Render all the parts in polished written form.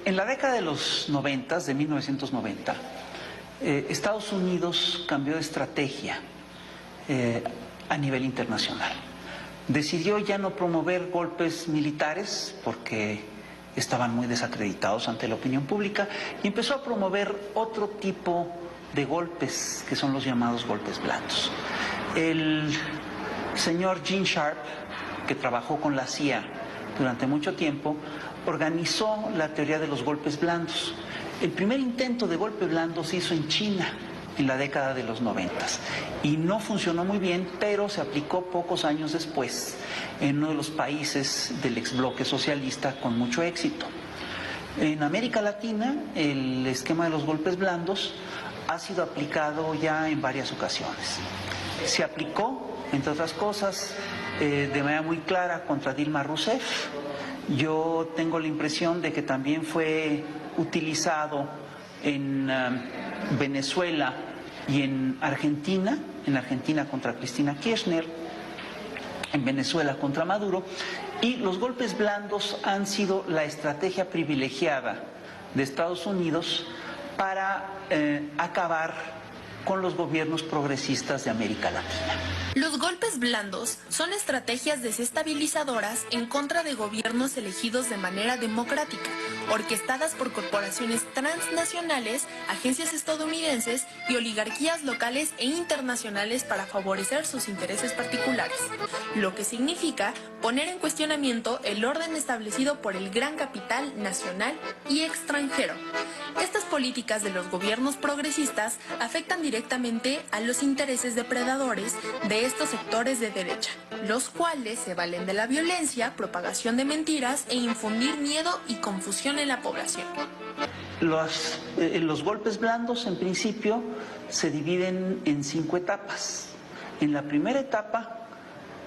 En la década de los 90, de 1990, Estados Unidos cambió de estrategia a nivel internacional. Decidió ya no promover golpes militares porque estaban muy desacreditados ante la opinión pública y empezó a promover otro tipo de golpes que son los llamados golpes blandos. El señor Gene Sharp, que trabajó con la CIA durante mucho tiempo, organizó la teoría de los golpes blandos. El primer intento de golpe blando se hizo en China en la década de los 90 y no funcionó muy bien, pero se aplicó pocos años después en uno de los países del exbloque socialista con mucho éxito. En América Latina, el esquema de los golpes blandos ha sido aplicado ya en varias ocasiones. Se aplicó, entre otras cosas, de manera muy clara contra Dilma Rousseff. Yo tengo la impresión de que también fue utilizado en Venezuela y en Argentina contra Cristina Kirchner, en Venezuela contra Maduro, y los golpes blandos han sido la estrategia privilegiada de Estados Unidos para acabar con los gobiernos progresistas de América Latina. Los golpes blandos son estrategias desestabilizadoras en contra de gobiernos elegidos de manera democrática, orquestadas por corporaciones transnacionales, agencias estadounidenses y oligarquías locales e internacionales para favorecer sus intereses particulares, lo que significa poner en cuestionamiento el orden establecido por el gran capital nacional y extranjero. Estas políticas de los gobiernos progresistas afectan directamente a los intereses depredadores de estos sectores de derecha, los cuales se valen de la violencia, propagación de mentiras e infundir miedo y confusión en la población. Los golpes blandos, en principio, se dividen en 5 etapas. En la primera etapa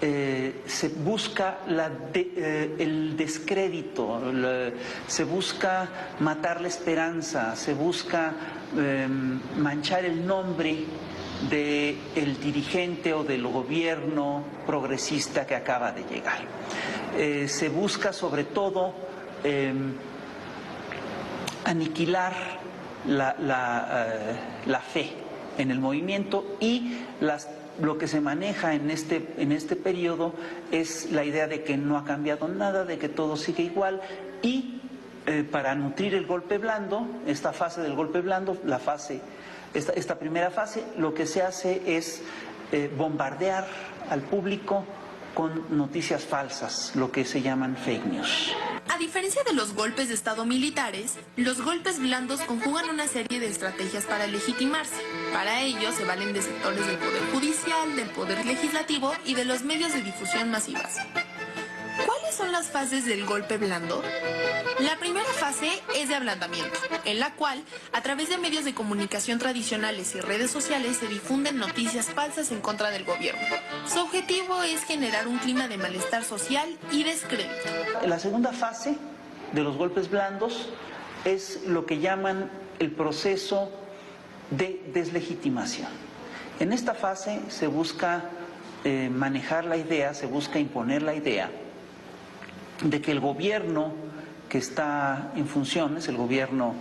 se busca el descrédito, se busca matar la esperanza, se busca manchar el nombre del dirigente o del gobierno progresista que acaba de llegar. Se busca sobre todo aniquilar la fe en el movimiento y lo que se maneja en este periodo es la idea de que no ha cambiado nada, de que todo sigue igual y para nutrir el golpe blando, esta fase del golpe blando, esta primera fase, lo que se hace es bombardear al público con noticias falsas, lo que se llaman fake news. A diferencia de los golpes de Estado militares, los golpes blandos conjugan una serie de estrategias para legitimarse. Para ello se valen de sectores del poder judicial, del poder legislativo y de los medios de difusión masivas. ¿Cuáles son las fases del golpe blando? La primera fase es de ablandamiento, en la cual, a través de medios de comunicación tradicionales y redes sociales se difunden noticias falsas en contra del gobierno. Su objetivo es generar un clima de malestar social y descrédito. La segunda fase de los golpes blandos es lo que llaman el proceso de deslegitimación. En esta fase se busca manejar la idea, se busca imponer la idea de que el gobierno que está en funciones, el gobierno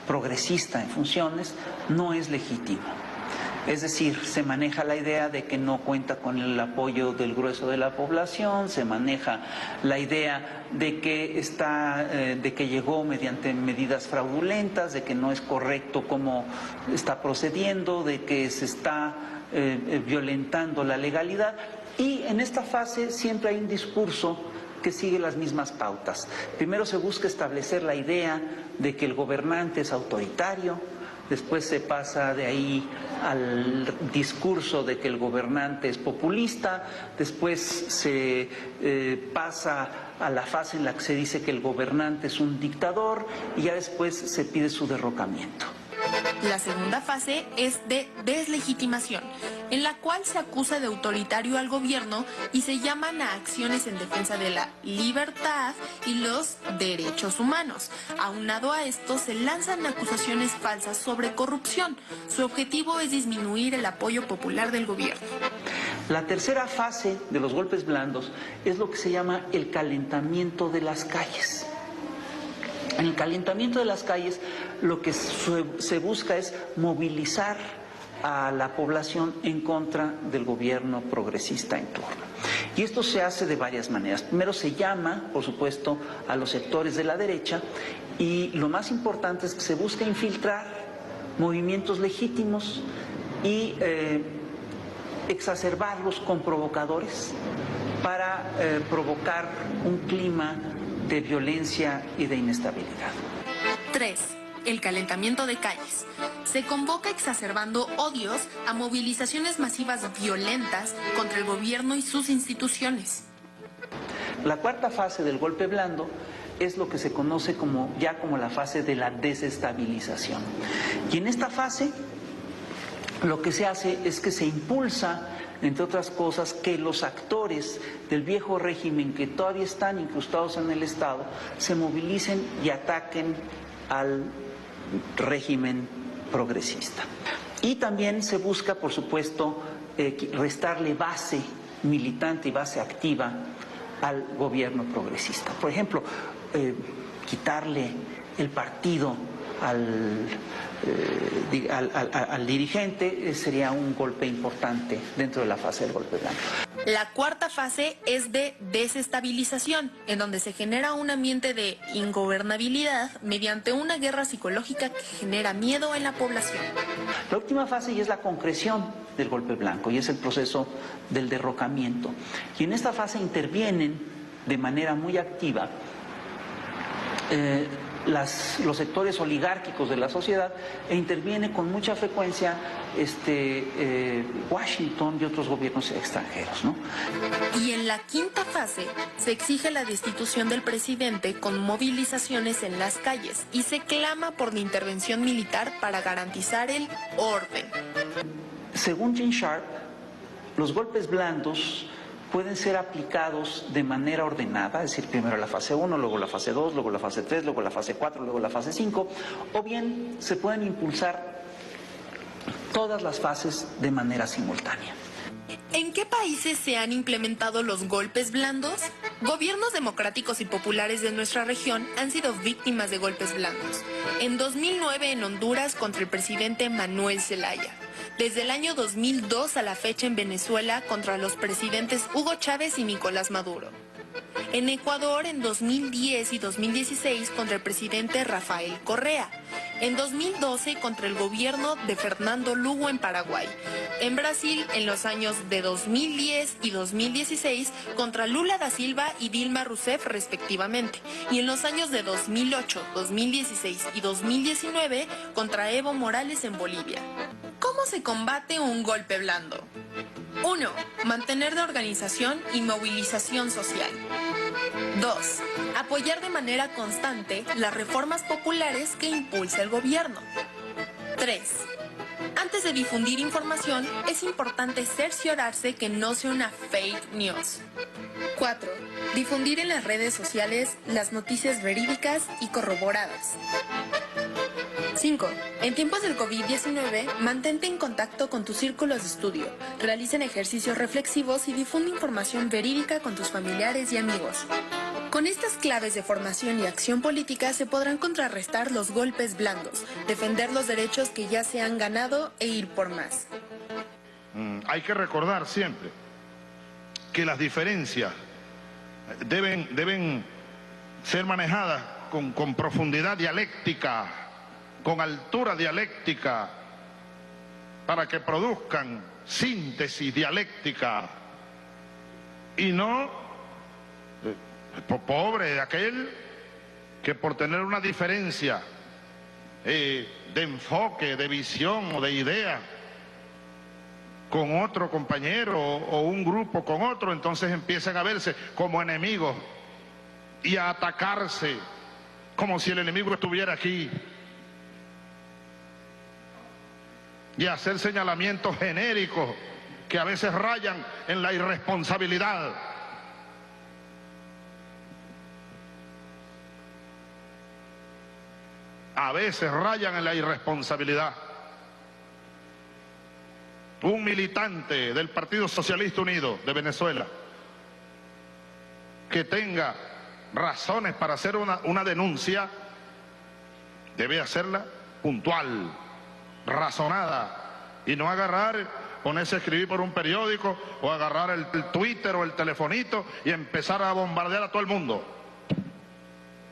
progresista en funciones, no es legítimo. Es decir, se maneja la idea de que no cuenta con el apoyo del grueso de la población, se maneja la idea de que llegó mediante medidas fraudulentas, de que no es correcto cómo está procediendo, de que se está violentando la legalidad. Y en esta fase siempre hay un discurso que sigue las mismas pautas. Primero se busca establecer la idea de que el gobernante es autoritario, después se pasa de ahí al discurso de que el gobernante es populista, después se pasa a la fase en la que se dice que el gobernante es un dictador y ya después se pide su derrocamiento. La segunda fase es de deslegitimación, en la cual se acusa de autoritario al gobierno y se llaman a acciones en defensa de la libertad y los derechos humanos. Aunado a esto, se lanzan acusaciones falsas sobre corrupción. Su objetivo es disminuir el apoyo popular del gobierno. La tercera fase de los golpes blandos es lo que se llama el calentamiento de las calles. En el calentamiento de las calles lo que se busca es movilizar a la población en contra del gobierno progresista en turno. Y esto se hace de varias maneras. Primero se llama, por supuesto, a los sectores de la derecha y lo más importante es que se busca infiltrar movimientos legítimos y exacerbarlos con provocadores para provocar un clima de violencia y de inestabilidad. 3. El calentamiento de calles. Se convoca exacerbando odios a movilizaciones masivas violentas contra el gobierno y sus instituciones. La cuarta fase del golpe blando es lo que se conoce como la fase de la desestabilización. Y en esta fase lo que se hace es que se impulsa, entre otras cosas, que los actores del viejo régimen que todavía están incrustados en el Estado se movilicen y ataquen al régimen progresista. Y también se busca, por supuesto, restarle base militante y base activa al gobierno progresista. Por ejemplo, quitarle el partido al dirigente sería un golpe importante dentro de la fase del golpe blando. La cuarta fase es de desestabilización, en donde se genera un ambiente de ingobernabilidad mediante una guerra psicológica que genera miedo en la población. La última fase ya es la concreción del golpe blanco y es el proceso del derrocamiento. Y en esta fase intervienen de manera muy activa los sectores oligárquicos de la sociedad e interviene con mucha frecuencia Washington y otros gobiernos extranjeros, ¿no? Y en la quinta fase se exige la destitución del presidente con movilizaciones en las calles y se clama por la intervención militar para garantizar el orden. Según Gene Sharp, los golpes blandos pueden ser aplicados de manera ordenada, es decir, primero la fase 1, luego la fase 2, luego la fase 3, luego la fase 4, luego la fase 5, o bien se pueden impulsar todas las fases de manera simultánea. ¿En qué países se han implementado los golpes blandos? Gobiernos democráticos y populares de nuestra región han sido víctimas de golpes blandos. En 2009 en Honduras contra el presidente Manuel Zelaya. Desde el año 2002 a la fecha en Venezuela contra los presidentes Hugo Chávez y Nicolás Maduro. En Ecuador en 2010 y 2016 contra el presidente Rafael Correa. En 2012 contra el gobierno de Fernando Lugo en Paraguay. En Brasil en los años de 2010 y 2016 contra Lula da Silva y Dilma Rousseff respectivamente. Y en los años de 2008, 2016 y 2019 contra Evo Morales en Bolivia. ¿Cómo se combate un golpe blando? 1. Mantener la organización y movilización social. 2. Apoyar de manera constante las reformas populares que impulsa el gobierno. 3. Antes de difundir información, es importante cerciorarse que no sea una fake news. 4. Difundir en las redes sociales las noticias verídicas y corroboradas. 5. En tiempos del COVID-19, mantente en contacto con tus círculos de estudio, realicen ejercicios reflexivos y difunde información verídica con tus familiares y amigos. Con estas claves de formación y acción política se podrán contrarrestar los golpes blandos, defender los derechos que ya se han ganado e ir por más. Hay que recordar siempre que las diferencias deben ser manejadas con profundidad dialéctica, con altura dialéctica, para que produzcan síntesis dialéctica y no pobre de aquel que por tener una diferencia de enfoque, de visión o de idea con otro compañero o un grupo con otro, entonces empiezan a verse como enemigos y a atacarse como si el enemigo estuviera aquí. y hacer señalamientos genéricos que a veces rayan en la irresponsabilidad. A veces rayan en la irresponsabilidad. Un militante del Partido Socialista Unido de Venezuela que tenga razones para hacer una denuncia, debe hacerla puntual, razonada, y no agarrar, ponerse a escribir por un periódico o agarrar el Twitter o el telefonito y empezar a bombardear a todo el mundo.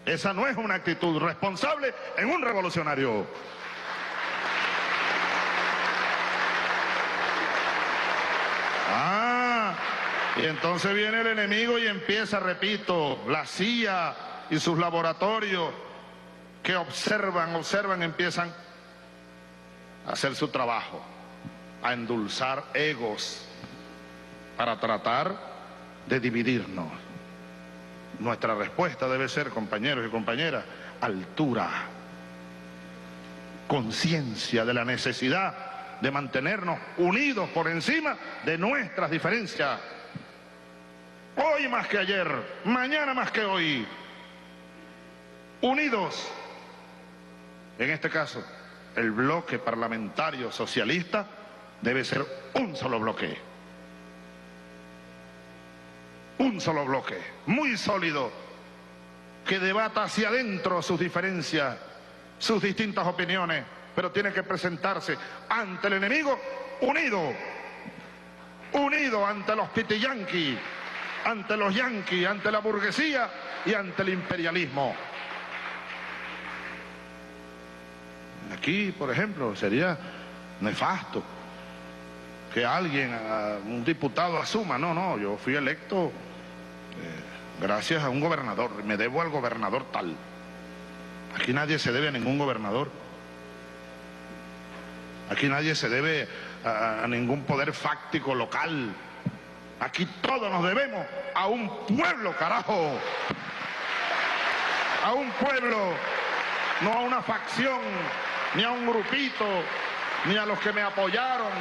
Esa no es una actitud responsable en un revolucionario. Y entonces viene el enemigo y empieza, repito, la CIA y sus laboratorios que observan, empiezan a hacer su trabajo, a endulzar egos para tratar de dividirnos. Nuestra respuesta debe ser, compañeros y compañeras, altura, conciencia de la necesidad de mantenernos unidos por encima de nuestras diferencias. Hoy más que ayer, mañana más que hoy, unidos. En este caso, el bloque parlamentario socialista debe ser un solo bloque. Un solo bloque, muy sólido, que debata hacia adentro sus diferencias, sus distintas opiniones, pero tiene que presentarse ante el enemigo unido, unido ante los pitiyanquis, ante los yanquis, ante la burguesía y ante el imperialismo. Aquí, por ejemplo, sería nefasto que alguien, un diputado asuma, no, yo fui electo gracias a un gobernador, me debo al gobernador tal. Aquí nadie se debe a ningún gobernador. Aquí nadie se debe a ningún poder fáctico local. Aquí todos nos debemos a un pueblo, carajo. A un pueblo, no a una facción, ni a un grupito, ni a los que me apoyaron.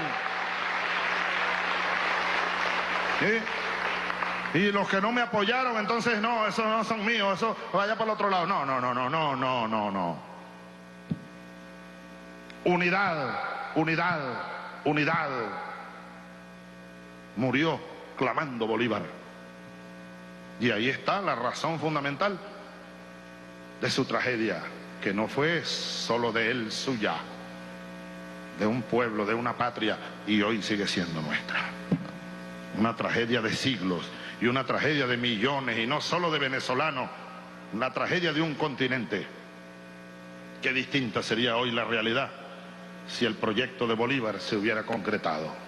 ¿Sí? Y los que no me apoyaron, entonces no, esos no son míos, eso vaya para el otro lado. No. Unidad, unidad, unidad. Murió clamando Bolívar. Y ahí está la razón fundamental de su tragedia, que no fue solo de él, suya, de un pueblo, de una patria, y hoy sigue siendo nuestra. Una tragedia de siglos y una tragedia de millones, y no solo de venezolanos, una tragedia de un continente. Qué distinta sería hoy la realidad si el proyecto de Bolívar se hubiera concretado.